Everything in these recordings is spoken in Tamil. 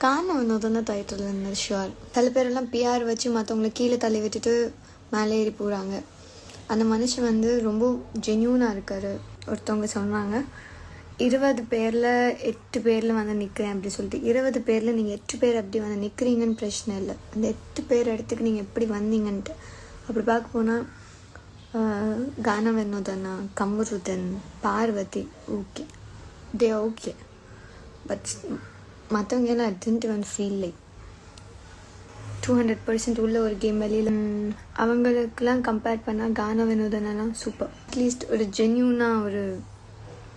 காரணம் வினோதம் தான் டைட்டில் இருந்தது ஷுவர். சில பேரெல்லாம் பிஆர் வச்சு மற்றவங்களை கீழே தள்ளி விட்டுட்டு மேலே ஏறி போகிறாங்க. அந்த மனுஷன் வந்து ரொம்ப ஜென்யூனாக இருக்கார். ஒருத்தவங்க சொன்னாங்க 20 பேரில் 8 பேரில் வந்து நிற்கிறேன் அப்படி சொல்லிட்டு. 20 பேரில் நீங்கள் 8 பேர் அப்படி வந்து நிற்கிறீங்கன்னு பிரச்சனை இல்லை, அந்த 8 பேர் இடத்துக்கு நீங்கள் எப்படி வந்தீங்கன்ட்டு. அப்படி பார்க்க போனால் கானா வினோதனா, கமருதன், Parvathi okay, they okay. But மற்றவங்க எல்லாம் I didn't even feel like 200% உள்ள ஒரு கேம் வெளியில். அவங்களுக்கெல்லாம் கம்பேர் பண்ணால் கானா வினோதனெல்லாம் சூப்பர். அட்லீஸ்ட் ஒரு ஜென்யூனாக ஒரு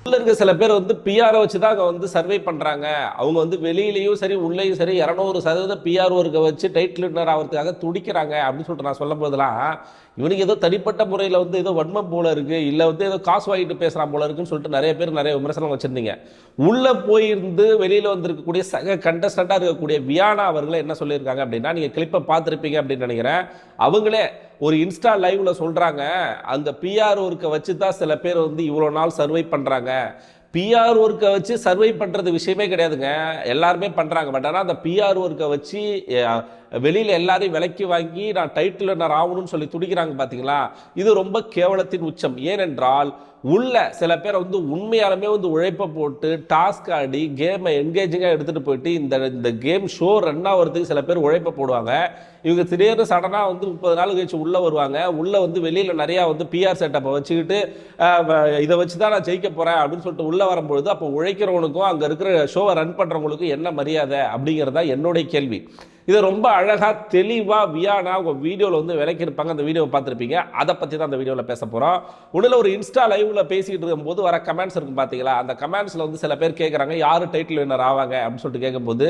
உள்ள இருக்க சில பேர் வந்து பிஆரை வச்சு தான் வந்து சர்வே பண்ணுறாங்க. அவங்க வந்து வெளியிலையும் சரி உள்ளேயும் சரி 200% பிஆர் ஒர்க்கை வச்சு டைட்டில் வின்னர் ஆகிறதுக்காக துடிக்கிறாங்க அப்படின்னு சொல்லிட்டு நான் சொல்லும் போதெல்லாம் இவனுக்கு ஏதோ தனிப்பட்ட முறையில் வந்து ஏதோ வன்மம் போல இருக்குது, இல்லை வந்து ஏதோ காசு வாங்கிட்டு பேசுகிறான் போல இருக்குன்னு சொல்லிட்டு நிறைய பேர் நிறைய விமர்சனம் வச்சுருந்தீங்க. உள்ளே போயிருந்து வெளியில் வந்திருக்கக்கூடிய சக கண்டஸ்டண்ட்டாக இருக்கக்கூடிய வியானா அவர்களே என்ன சொல்லியிருக்காங்க அப்படின்னா, நீங்கள் கிளிப்பை பார்த்துருப்பீங்க அப்படின்னு நினைக்கிறேன். அவங்களே ஒரு இன்ஸ்டா லைவ்ல சொல்கிறாங்க, அந்த பிஆர் ஒர்க்கை வச்சு தான் சில பேர் வந்து இவ்வளோ நாள் சர்வை பண்ணுறாங்க. பிஆர் ஒர்க்கை வச்சு சர்வை பண்ணுறது விஷயமே கிடையாதுங்க, எல்லாருமே பண்ணுறாங்க. பட் ஆனால் அந்த பிஆர் ஒர்க்கை வச்சு வெளியில் எல்லாரையும் விலைக்கு வாங்கி நான் டைட்டில் வின்னர் ஆகணும்னு சொல்லி துடிக்கிறாங்க பார்த்தீங்களா. இது ரொம்ப கேவலத்தின் உச்சம். ஏனென்றால் உள்ள சில பேர் வந்து உண்மையாலுமே வந்து உழைப்பை போட்டு டாஸ்க் ஆடி கேமை என்கேஜிங்காக எடுத்துகிட்டு போயிட்டு இந்த கேம் ஷோ ரன் ஆகிறதுக்கு சில பேர் உழைப்பை போடுவாங்க. இவங்க திடீர்னு சடனாக வந்து 30 நாள் கழிச்சு உள்ளே வருவாங்க. உள்ளே வந்து வெளியில் நிறையா வந்து பிஆர் செட்டப்பை வச்சுக்கிட்டு இதை வச்சு தான் நான் ஜெயிக்க போகிறேன் அப்படின்னு சொல்லிட்டு உள்ளே வரும்பொழுது அப்போ உழைக்கிறவனுக்கும் அங்கே இருக்கிற ஷோவை ரன் பண்ணுறவங்களுக்கும் என்ன மரியாதை அப்படிங்கிறதா என்னுடைய கேள்வி. இதை ரொம்ப அழகாக தெளிவாக வியானா உங்கள் வீடியோவில் வந்து விளக்கியிருப்பாங்க. அந்த வீடியோவை பார்த்துருப்பீங்க. அதை பற்றி தான் அந்த வீடியோவில் பேச போகிறோம். உடனே ஒரு இன்ஸ்டா லைவில் பேசிக்கிட்டு இருக்கும்போது வர கமெண்ட்ஸ் இருக்கும் பார்த்தீங்களா. அந்த கமெண்ட்ஸில் வந்து சில பேர் கேட்குறாங்க யார் டைட்டில் வின்னர் ஆவாங்க அப்படின்னு சொல்லிட்டு கேட்கும்போது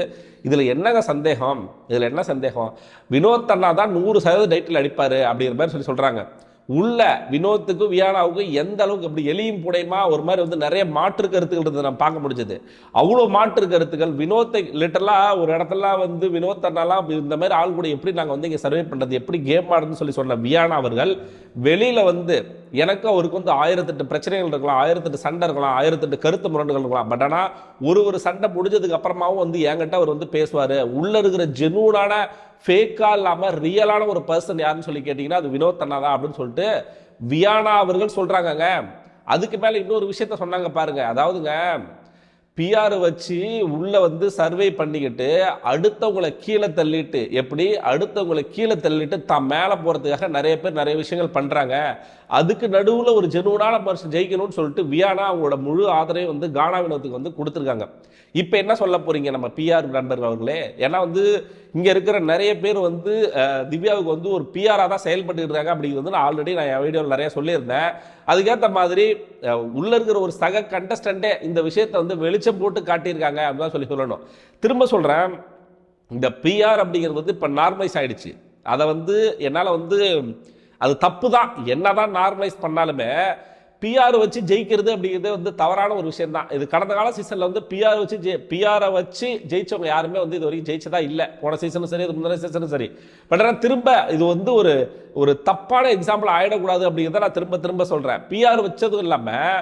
இதில் என்னங்க சந்தேகம், இதில் என்ன சந்தேகம், வினோத் அண்ணா தான் 100% டைட்டில் அடிப்பார் அப்படிங்கிற மாதிரி சொல்கிறாங்க. உள்ள வினோத்துக்கும் வியானாவுக்கும் எந்த அளவுக்கு அப்படி எளியும் புடையுமா ஒரு மாதிரி வந்து நிறைய மாற்று கருத்துக்கள் நம்ம பார்க்க முடிஞ்சது. அவ்வளோ மாற்று கருத்துக்கள். வினோத்தை லிட்டரலாக ஒரு இடத்துல வந்து வினோத் அண்ணாலாம் இந்த மாதிரி ஆள் கூட எப்படி நாங்கள் வந்து இங்கே சர்வே பண்ணுறது, எப்படி கேம் ஆடுதுன்னு சொன்ன வியானா அவர்கள் வெளியில் வந்து எனக்கும் அவருக்கு வந்து 1008 பிரச்சனைகள் இருக்கலாம், 1008 சண்டை இருக்கலாம், 1008 கருத்து முரண்டுகள் இருக்கலாம். பட் ஆனால் ஒரு சண்டை முடிஞ்சதுக்கு அப்புறமாவும் வந்து என்கிட்ட அவர் வந்து பேசுவார். உள்ளே இருக்கிற ஜெனூனான ஃபேக்கா இல்லாமல் ரியலான ஒரு பர்சன் யாருன்னு சொல்லி கேட்டிங்கன்னா அது வினோத் அண்ணா தான் அப்படின்னு சொல்லிட்டு வியானா அவர்கள் சொல்கிறாங்கங்க. அதுக்கு மேலே இன்னொரு விஷயத்த சொன்னாங்க பாருங்க. அதாவதுங்க பிஆர் வச்சு உள்ளே வந்து சர்வே பண்ணிக்கிட்டு அடுத்தவங்களை கீழே தள்ளிட்டு, எப்படி அடுத்தவங்களை கீழே தள்ளிட்டு தான் மேலே போகிறதுக்காக நிறைய பேர் நிறைய விஷயங்கள் பண்ணுறாங்க. அதுக்கு நடுவில் ஒரு ஜெனூனான மனுஷன் ஜெயிக்கணும்னு சொல்லிட்டு வியானா அவங்களோட முழு ஆதரவை வந்து கானா வினோத்துக்கு வந்து கொடுத்துருக்காங்க. இப்போ என்ன சொல்ல போகிறீங்க நம்ம பிஆர் நண்பர்கள் அவர்களே? ஏன்னா வந்து இங்கே இருக்கிற நிறைய பேர் வந்து திவ்யாவுக்கு வந்து ஒரு பிஆராக தான் செயல்பட்டு இருக்காங்க அப்படிங்கிறது வந்து நான் ஆல்ரெடி என் வீடியோவில் நிறைய சொல்லியிருந்தேன். அதுக்கேற்ற மாதிரி உள்ளே இருக்கிற ஒரு சக கண்டஸ்டண்ட்டே இந்த விஷயத்தை வந்து வெளிச்சம் போட்டு காட்டியிருக்காங்க அப்படின்னு தான் சொல்லணும். திரும்ப சொல்கிறேன், இந்த பிஆர் அப்படிங்கிறது வந்து இப்போ நார்மலைஸ் ஆகிடுச்சு. அதை வந்து என்னால் வந்து அது தப்பு தான், என்ன தான் நார்மலைஸ் பண்ணாலுமே பிஆர் வச்சு ஜெயிக்கிறது அப்படிங்கிறது வந்து தவறான ஒரு விஷயம் தான். இது கடந்த கால சீசனில் வந்து பிஆரை வச்சு ஜெயிச்சவங்க யாருமே வந்து இது வரைக்கும் ஜெயிச்சதா இல்லை. போன சீசனும் சரி, அது முந்தின சீசனும் சரி. பட் ஆனால் திரும்ப இது வந்து ஒரு தப்பான எக்ஸாம்பிள் ஆகிடக்கூடாது அப்படிங்கிறத நான் திரும்ப சொல்கிறேன். பிஆர் வச்சதும் இல்லாமல்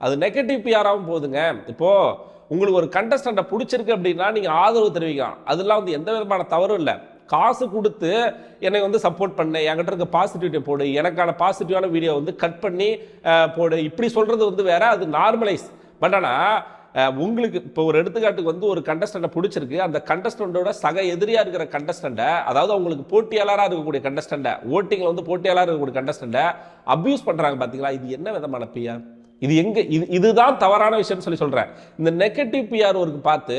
அது நெகட்டிவ் பிஆராகவும் போகுதுங்க. இப்போது உங்களுக்கு ஒரு கண்டஸ்டண்ட்டை பிடிச்சிருக்கு அப்படின்னா நீங்கள் ஆதரவு தெரிவிக்கலாம், அதெல்லாம் வந்து எந்த விதமான தவறும் இல்லை. காசு கொடுத்து என்னை வந்து சப்போர்ட் பண்ண, என்கிட்ட இருக்க பாசிட்டிவிட்டி போடு, எனக்கான பாசிட்டிவான வீடியோ வந்து கட் பண்ணி போடு, இப்படி சொல்கிறது வந்து வேற, அது நார்மலைஸ். பட் ஆனால் உங்களுக்கு இப்போ ஒரு எடுத்துக்காட்டுக்கு வந்து ஒரு கண்டஸ்டண்ட்டை பிடிச்சிருக்கு, அந்த கண்டஸ்டண்ட்டோட சக எதிரியாக இருக்கிற கண்டஸ்டண்ட்டை, அதாவது அவங்களுக்கு போட்டியாளராக இருக்கக்கூடிய கண்டஸ்டண்ட்டை, ஓட்டிங்கில் வந்து போட்டியாளராக இருக்கக்கூடிய கண்டஸ்டண்ட்டை அப்யூஸ் பண்ணுறாங்க பார்த்தீங்களா. இது என்ன விதமான பிஆர்? இது இதுதான் தவறான விஷயம்னு சொல்லி சொல்கிறேன். இந்த நெகட்டிவ் பிஆர் ஒர்க்கு பார்த்து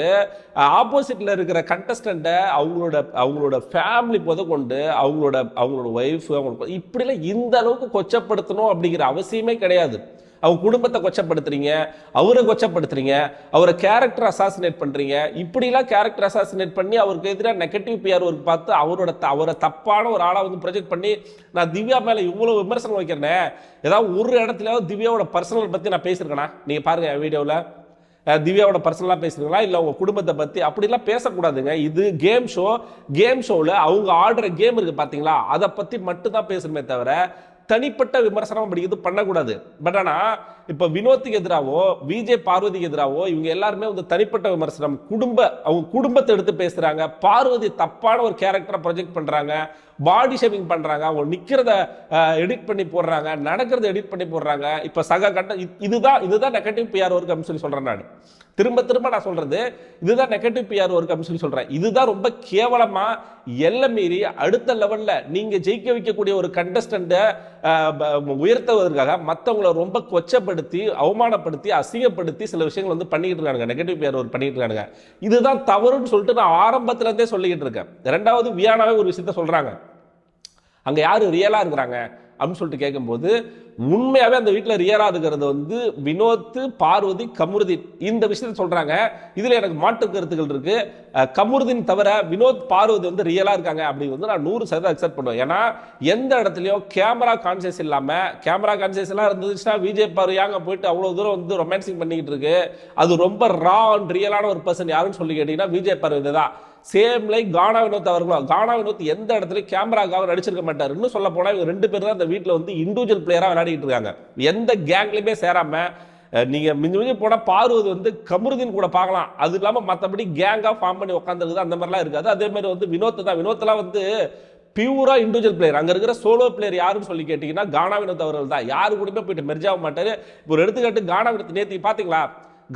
ஆப்போசிட்டில் இருக்கிற கண்டஸ்டண்ட்டை அவங்களோட ஃபேமிலி கொண்டு அவங்களோட ஒய்ஃப் அவங்களுக்கு இப்படிலாம் இந்த அளவுக்கு கொச்சப்படுத்தணும் அப்படிங்கிற அவசியமே கிடையாது. அவங்க குடும்பத்தை கொச்சப்படுத்துறீங்க, அவரை கொச்சப்படுத்துறீங்க, அவரை கேரக்டர் அசாசினேட் பண்ணுறீங்க. இப்படிலாம் கேரக்டர் அசாசினேட் பண்ணி அவருக்கு எதிராக நெகட்டிவ் பிஆர் ஒர்க் பார்த்து அவரை தப்பான ஒரு ஆளாக வந்து ப்ரொஜெக்ட் பண்ணி நான் திவ்யா மேலே இவ்வளோ விமர்சனம் வைக்கிறேனே, ஏதாவது ஒரு இடத்துலையாவது திவ்யாவோட பர்சனல் பற்றி நான் பேசியிருக்கேனா? நீங்கள் பாருங்கள் என் வீடியோவில் திவ்யாவோட பர்சனலாக பேசுறீங்களா, இல்லை உங்கள் குடும்பத்தை பற்றி அப்படிலாம் பேசக்கூடாதுங்க. இது கேம் ஷோ. கேம் ஷோவில் அவங்க ஆடுற கேம் இருக்குது பார்த்தீங்களா, அதை பற்றி மட்டும்தான் பேசணுமே தவிர தனிப்பட்ட விமர்சனம் அப்படி இது பண்ணக்கூடாது. பட் ஆனால் இப்போ வினோத்துக்கு எதிராவோ விஜய் பார்வதிக்கு எதிராவோ இவங்க எல்லாருமே வந்து தனிப்பட்ட விமர்சனம், அவங்க குடும்பத்தை எடுத்து பேசுறாங்க. பார்வதி தப்பான ஒரு கேரக்டரை ப்ரொஜெக்ட் பண்றாங்க, பாடி ஷேமிங் பண்றாங்க, அவங்க நிக்கிறத எடிட் பண்ணி போடுறாங்க, நடக்கிறத எடிட் பண்ணி போடுறாங்க. இப்போ சக கட்ட இதுதான் நெகட்டிவ் பிஆர் ஒர்க் அப்படின்னு சொல்லி சொல்றேன். நான் திரும்ப நான் சொல்றது இதுதான் நெகட்டிவ் பிஆர் ஒர்க் அப்படின்னு சொல்லி சொல்றேன். இதுதான் ரொம்ப கேவலமா எல்லாம் மீறி அடுத்த லெவல்ல நீங்க ஜெயிக்க வைக்கக்கூடிய ஒரு கண்டஸ்டன்ட்டை உயர்த்துவதற்காக மற்றவங்களை ரொம்ப கொச்சப்படுத்தி, அவமானப்படுத்தி, அசிங்கப்படுத்தி சில விஷயங்கள் வந்து பண்ணிட்டு இருக்காங்க. நெகட்டிவ் பிஆர் ஒர்க் பண்ணிட்டு இருக்காங்க. இதுதான் தவறுன்னு சொல்லிட்டு நான் ஆரம்பத்துல இருந்தே சொல்லிக்கிட்டு இருக்கேன். ரெண்டாவது வியானாவே ஒரு விஷயத்த சொல்றாங்க, அங்க யாரு ரியலா இருக்கிறாங்க அப்படின்னு சொல்லிட்டு கேட்கும்போது, உண்மையாவே அந்த வீட்டில் ரியலா இருக்கிறது வந்து வினோத், பார்வதி, கமருதீன். இந்த விஷயத்தை சொல்றாங்க. இதுல எனக்கு மாற்று கருத்துக்கள் இருக்கு. கமருதீன் தவிர வினோத், பார்வதி வந்து ரியலா இருக்காங்க அப்படி வந்து நான் 100% அக்செப்ட் பண்ணுவேன். ஏன்னா எந்த இடத்துலயும் கேமரா கான்சியஸ் இல்லாம, கேமரா கான்சியஸ் எல்லாம் இருந்துச்சுன்னா விஜய் பார்வையாங்க போயிட்டு அவ்வளவு தூரம் வந்து ரொமான்சிங் பண்ணிக்கிட்டு இருக்கு. அது ரொம்ப ரா அண்ட் ரியலான ஒரு பர்சன் யாருன்னு சொல்லி கேட்டீங்கன்னா விஜய் பார்வதி தான். சேம் லைக் கானா வினோத் அவர்களும். கானா வினோத் எந்த இடத்துலயும் கேமராக்காக நடிச்சிருக்க மாட்டார். இன்னும் சொல்ல போனா இவங்க 2 பேர் தான் இந்த வீட்டில் வந்து இண்டிவிஜுவல் பிளேயரா விளையாடிட்டு இருக்காங்க. எந்த கேங்லயுமே சேராம நீங்க மிஞ்சி போனா பார்வதி வந்து கமருதீன் கூட பார்க்கலாம். அது இல்லாம மற்றபடி கேங்கா ஃபார்ம் பண்ணி உட்காந்துருக்குது அந்த மாதிரிலாம் இருக்காது. அதே மாதிரி வந்து வினோத் தான். வினோத்லாம் வந்து பியூரா இண்டிவிஜுவல் பிளேயர். அங்க இருக்கிற சோலோ பிளேயர் யாருன்னு சொல்லி கேட்டீங்கன்னா கானா வினோத் அவர்கள் தான். யாரு கூடமே போயிட்டு மெர்ஜ் ஆக மாட்டாரு. இப்போ ஒரு எடுத்துக்காட்டு கானா வினோத் நேற்று பாத்தீங்களா,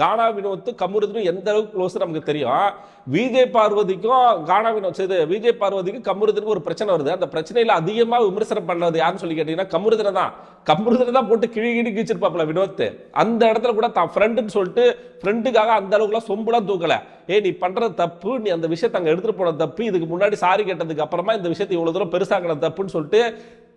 கானா வினோத் கமருதீனும் எந்த அளவுக்கு க்ளோஸ் நமக்கு தெரியும். விஜய் பார்வதிக்கும் கானா வினோத் விஜய் பார்வதிக்கும் கமருதீனுக்கு ஒரு பிரச்சனை வருது. அந்த பிரச்சனையில அதிகமா விமர்சனம் பண்ணது யாருன்னு சொல்லி கேட்டீங்கன்னா கமருதீனை தான். கமருதீனை தான் போட்டு கிழி கிழிச்சிருப்பாப்ல வினோத். அந்த இடத்துல கூட தான் ஃப்ரெண்டுன்னு சொல்லிட்டு ஃப்ரெண்டுக்காக அந்த அளவுக்குலாம் சொம்புலாம் தூக்கல. நீ பண்றது தப்பு, நீ அந்த விஷயத்தை அங்க எடுத்துட்டு போன தப்பு, இதுக்கு முன்னாடி சாரி கேட்டதுக்கு அப்புறமா இந்த விஷயத்தை இவ்வளவு தூரம் பெருசாக்கின தப்புன்னு சொல்லிட்டு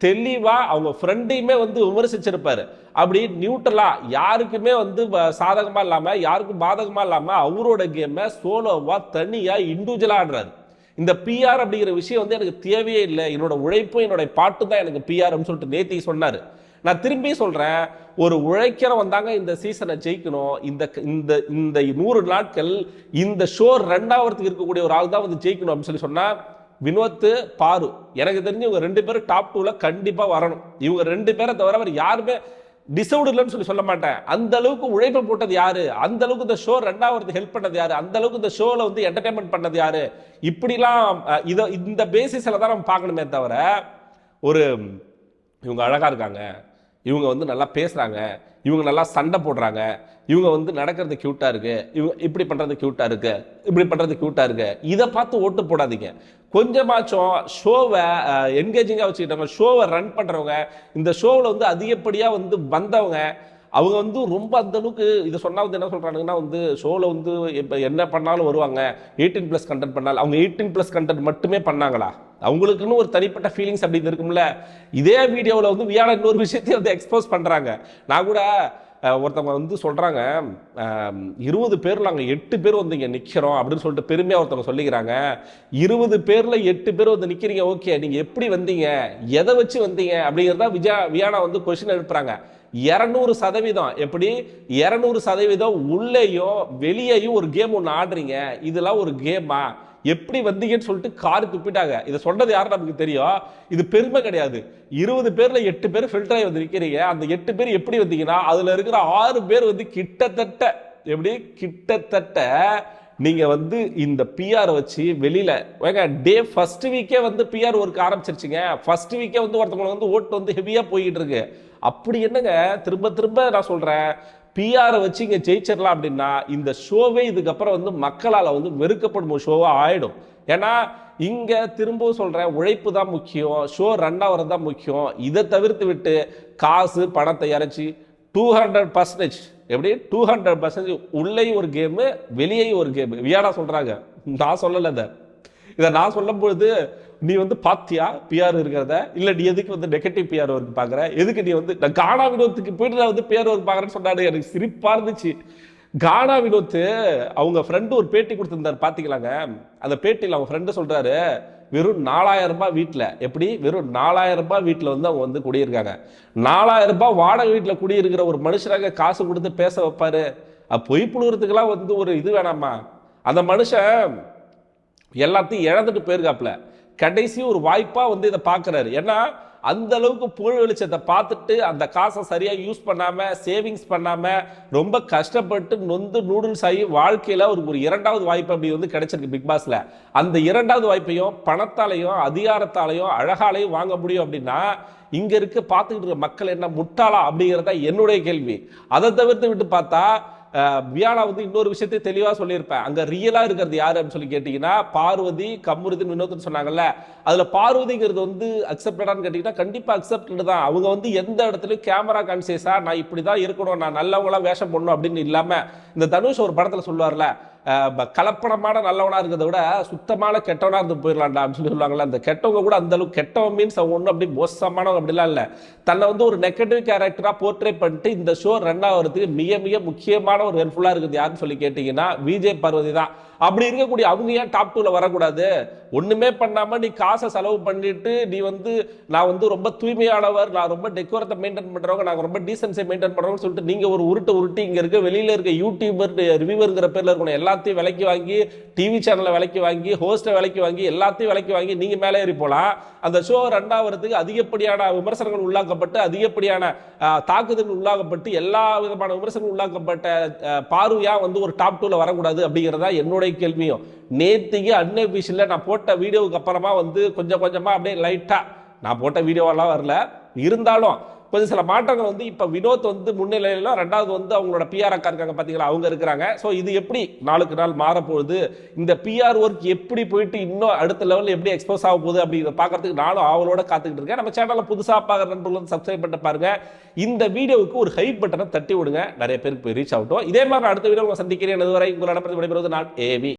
தெளிவா அவங்க ஃப்ரெண்டையுமே வந்து விமர்சிச்சிருப்பாரு. அப்படி நியூட்ரலா யாருக்குமே வந்து சாதகமா இல்லாம யாருக்கும் பாதகமா இல்லாம அவரோட கேமை சோலோவா தனியா இண்டிவிஜுவலா ஆடுறாரு. இந்த பிஆர் அப்படிங்கிற விஷயம் வந்து எனக்கு தேவையே இல்லை, என்னோட உழைப்பும் என்னோட பாட்டு தான் எனக்கு பிஆர் அப்படின்னு சொல்லிட்டு நேத்தி சொன்னாரு. நான் திரும்பி சொல்றேன், ஒரு உழைக்கிறவன் தாங்க இந்த சீசனை ஜெயிக்கணும். இந்த இந்த 100 நாட்கள் இந்த ஷோ 2ஆவதுக்கு இருக்கக்கூடிய ஒரு ஆள் தான் வந்து ஜெயிக்கணும் அப்படின்னு சொல்லி சொன்னா வினோத், பாரு. எனக்கு தெரிஞ்சு இவங்க 2 பேரும் டாப் 2ல கண்டிப்பா வரணும். இவங்க 2 பேரை தவிர அவர் யாருமே டிசர்வ்டு இல்லைன்னு சொல்லி சொல்ல மாட்டேன். அந்த அளவுக்கு உழைப்பை போட்டது யாரு, அந்த அளவுக்கு இந்த ஷோ 2ஆவதுக்கு ஹெல்ப் பண்ணது யாரு, அந்த அளவுக்கு இந்த ஷோல வந்து என்டர்டைன்மெண்ட் பண்ணது யாரு, இப்படிலாம் இந்த பேசிஸ்ல தான் நம்ம பார்க்கணுமே தவிர ஒரு இவங்க அழகா இருக்காங்க, இவங்க வந்து நல்லா பேசுறாங்க, இவங்க நல்லா சண்டை போடுறாங்க, இவங்க வந்து நடக்கிறது கியூட்டா இருக்கு, இவங்க இப்படி பண்றது கியூட்டா இருக்கு, இப்படி பண்றது கியூட்டா இருக்கு, இதை பார்த்து ஓட்டு போடாதீங்க. கொஞ்சமாச்சும் ஷோவை என்கேஜிங்கா வச்சுக்கிட்டவங்க, ஷோவை ரன் பண்றவங்க, இந்த ஷோவில் வந்து அதிகப்படியா வந்து வந்தவங்க, அவங்க வந்து ரொம்ப அந்த அளவுக்கு இதை சொன்னா வந்து என்ன சொல்றாங்கன்னா வந்து ஷோவில் வந்து இப்போ என்ன பண்ணாலும் வருவாங்க, 18+ கண்டென்ட் பண்ணாலும். அவங்க 18+ கண்டென்ட் மட்டுமே பண்ணாங்களா? அவங்களுக்குன்னு ஒரு தனிப்பட்ட ஃபீலிங்ஸ் அப்படி இருக்கும்ல. இதே வீடியோவில் வந்து வியாழ இன்னொரு விஷயத்தையும் வந்து எக்ஸ்போஸ் பண்றாங்க. நான் கூட ஒருத்தவங்க வந்து சொல்றாங்க, 20 பேர்ல அங்கே 8 பேர் வந்து இங்கே நிற்கிறோம் அப்படின்னு சொல்லிட்டு பெருமையாக ஒருத்தவங்க சொல்லிக்கிறாங்க. 20 பேர்ல 8 பேர் வந்து நிற்கிறீங்க, ஓகே, நீங்க எப்படி வந்தீங்க, எதை வச்சு வந்தீங்க அப்படிங்கிறதா வியானா வந்து கொஸ்டின் எழுப்புறாங்க. 200% எப்படி 200% உள்ளேயும் வெளியேயும் ஒரு கேம் ஒன்று ஆடுறீங்க, இதெல்லாம் ஒரு கேமா, எப்படி வந்தீங்கன்னு சொல்லிட்டு காரு துப்பிட்டாங்க. இதை சொன்னது யாரும் நமக்கு தெரியும், இது பெருமை கிடையாது. 20 பேர்ல 8 பேர் ஃபில்டர் ஆகி வந்து நிற்கிறீங்க. அந்த 8 பேர் எப்படி வந்தீங்கன்னா அதுல இருக்கிற 6 பேர் வந்து கிட்டத்தட்ட நீங்க வந்து இந்த பிஆர் வச்சு வெளியில டே ஃபர்ஸ்ட் வீக்கே வந்து பிஆர் ஒர்க் ஆரம்பிச்சிருச்சுங்க. ஃபர்ஸ்ட் வீக்கே வந்து ஒருத்தவங்க வந்து ஓட்டு வந்து ஹெவியா போயிட்டு இருக்கு. அப்படி என்னங்க திரும்ப நான் சொல்றேன், பிஆரை வச்சு இங்க ஜெயிச்சிடலாம் அப்படின்னா இந்த ஷோவே இதுக்கப்புறம் வந்து மக்களால் வந்து வெறுக்கப்படும் ஷோவா ஆயிடும். ஏன்னா இங்க திரும்பவும் சொல்றேன், உழைப்பு தான் முக்கியம், ஷோ ரன் ஆகிறது தான் முக்கியம். இதை தவிர்த்து விட்டு காசு பணத்தை இறைச்சி 200% எப்படி 200% உள்ளேயும் ஒரு கேமு வெளியேயும் ஒரு கேமு வியாடா சொல்றாங்க. நான் சொல்லல, இதை நான் சொல்லும் பொழுது நீ வந்து பாத்தியா பிஆர் இருக்கிறத, இல்ல நீ எதுக்கு வந்து நெகட்டிவ் பிஆர் ஒர்க் பாக்குற, எதுக்கு நீ வந்து கானா வினோத்துக்கு போயிட்டு நான் வந்து பிஆர் ஒர்க் பாக்குறேன்னு சொன்னாரு. எனக்கு சிரிப்பா இருந்துச்சு. கானா வினோத் அவங்க ஃப்ரெண்டு ஒரு பேட்டி கொடுத்திருந்தாரு பாத்தீங்களாங்க. அந்த பேட்டியில் அவங்க ஃப்ரெண்டு சொல்றாரு, வெறும் 4000 ரூபாய் வீட்டில், எப்படி வெறும் 4000 ரூபாய் வீட்டில் வந்து அவங்க வந்து குடியிருக்காங்க. 4000 ரூபாய் வாடகை வீட்டில் குடியிருக்கிற ஒரு மனுஷனாக காசு கொடுத்து பேச வைப்பாரு? பொய் புழுகிறதுக்கெல்லாம் வந்து ஒரு இது வேணாமா? அந்த மனுஷன் எல்லாத்தையும் இழந்துட்டு போயிருக்காப்ல, கடைசி ஒரு வாய்ப்பா வந்து இதை பார்க்குறாரு. ஏன்னா அந்த அளவுக்கு புகழ் வெளிச்சத்தை பார்த்துட்டு அந்த காசை சரியா யூஸ் பண்ணாம சேவிங்ஸ் பண்ணாம ரொம்ப கஷ்டப்பட்டு நொந்து நூடுல்ஸ் ஆகி வாழ்க்கையில ஒரு இரண்டாவது வாய்ப்பு அப்படி வந்து கிடைச்சிருக்கு பிக் பாஸ்ல. அந்த இரண்டாவது வாய்ப்பையும் பணத்தாலையும் அதிகாரத்தாலையும் அழகாலையும் வாங்க முடியும் அப்படின்னா இங்க இருக்க பார்த்துக்கிட்டு இருக்க மக்கள் என்ன முட்டாளா அப்படிங்கிறத என்னுடைய கேள்வி. அதை தவிர்த்து விட்டு பார்த்தா வியானா வந்து இன்னொரு விஷயத்தை தெளிவா சொல்லியிருப்பேன். அங்க ரியலா இருக்கிறது யாரு அப்படின்னு சொல்லி கேட்டீங்கன்னா பார்வதி, கம்ருதீன், வினோத்னு சொன்னாங்கல்ல. அதுல பார்வதிங்கிறது வந்து அக்செப்டடான்னு கேட்டீங்கன்னா கண்டிப்பா அக்செப்டட் தான். அவங்க வந்து எந்த இடத்துலயும் கேமரா கான்சியஸா நான் இப்படிதான் இருக்கணும், நான் நல்லவங்களா வேஷம் பண்ணணும் அப்படின்னு இல்லாம, இந்த தனுஷ் ஒரு படத்துல சொல்லுவார்ல, கலப்படமான நல்லவனா இருக்கிறத விட சுத்தமான கெட்டவனா இருந்து போயிடலாம்டா அப்படின்னு சொல்லி சொல்லுவாங்கல்ல. அந்த கெட்டவங்க கூட அந்த அளவுக்கு கெட்டவன் மீன்ஸ் அவங்க ஒன்றும் அப்படி மோசமானவங்க அப்படிலாம் இல்லை. தன்னை வந்து ஒரு நெகட்டிவ் கேரக்டரா போர்ட்ரே பண்ணிட்டு இந்த ஷோ ரன் ஆகிறதுக்கு மிக மிக முக்கியமான ஒரு ஹெல்ப்ஃபுல்லா இருக்குது யாருன்னு சொல்லி கேட்டீங்கன்னா விஜய் பார்வதி தான். அப்படி இருக்கக்கூடிய அவங்க ஏன் டாப் 2ல வரக்கூடாது? ஒண்ணுமே பண்ணாம நீ காசை செலவு பண்ணிட்டு நீ வந்து நான் வந்து ரொம்ப தூய்மையானவர், நான் ரொம்ப டெக்கோரத்தை மெயின்டைன் பண்றவங்க, நாங்க ரொம்ப டீசன்ஸை மெயின்டைன் பண்றோம்னு சொல்லிட்டு நீங்க ஒரு உருட்டி இங்க இருக்க வெளியில இருக்க யூடியூபர் ரிவ்யூவர்ங்கிற பேர்ல இருக்கணும் எல்லாத்தையும் விலைக்கு வாங்கி, டிவி சேனலை விலைக்கு வாங்கி, ஹோஸ்டை விலைக்கு வாங்கி, எல்லாத்தையும் விலைக்கு வாங்கி நீங்க மேலே ஏறி போலாம். அந்த ஷோ ரன் ஆகிறதுக்கு அதிகப்படியான விமர்சனங்கள் உள்ளாக்கப்பட்டு, அதிகப்படியான தாக்குதல்கள் உள்ளாக்கப்பட்டு, எல்லா விதமான விமர்சனங்கள் உள்ளாக்கப்பட்ட பார்வையா வந்து ஒரு டாப் 2ல வரக்கூடாது அப்படிங்கிறதா என்னுடைய கேள்வியும். நேத்திக்கு அன்அபிஷியல்ல நான் போட்ட வீடியோவுக்கு அப்புறமா வந்து கொஞ்சம் கொஞ்சமா அப்படியே லைட்டா, நான் போட்ட வீடியோவெல்லாம் வரல, இருந்தாலும் கொஞ்சம் சில மாற்றங்கள் வந்து இப்ப வினோத் வந்து முன்னிலையில, ரெண்டாவது வந்து அவங்களோட பிஆர் அக்கா இருக்காங்க பாத்தீங்களா, அவங்க இருக்கிறாங்க. ஸோ இது எப்படி நாளுக்கு நாள் மாறப்போகுது, இந்த பிஆர் ஒர்க் எப்படி போயிட்டு இன்னும் அடுத்த லெவலில் எப்படி எக்ஸ்போஸ் ஆக போகுது அப்படிங்கிறத பார்க்கறதுக்கு நானும் அவளோட காத்துக்கிட்டு இருக்கேன். நம்ம சேனலை புதுசாக பார்க்குற நண்பர்கள் வந்து சப்ஸ்கிரைப் பண்ணிட்டு பாருங்க. இந்த வீடியோவுக்கு ஒரு ஹைப் பட்டனை தட்டி விடுங்க, நிறைய பேருக்கு போய் ரீச் ஆகட்டும். இதே மாதிரி அடுத்த வீடியோ உங்களை சந்திக்கிறேன். இதுவரை உங்களை நடப்பது விடைபெறுவது நான் ஏவி.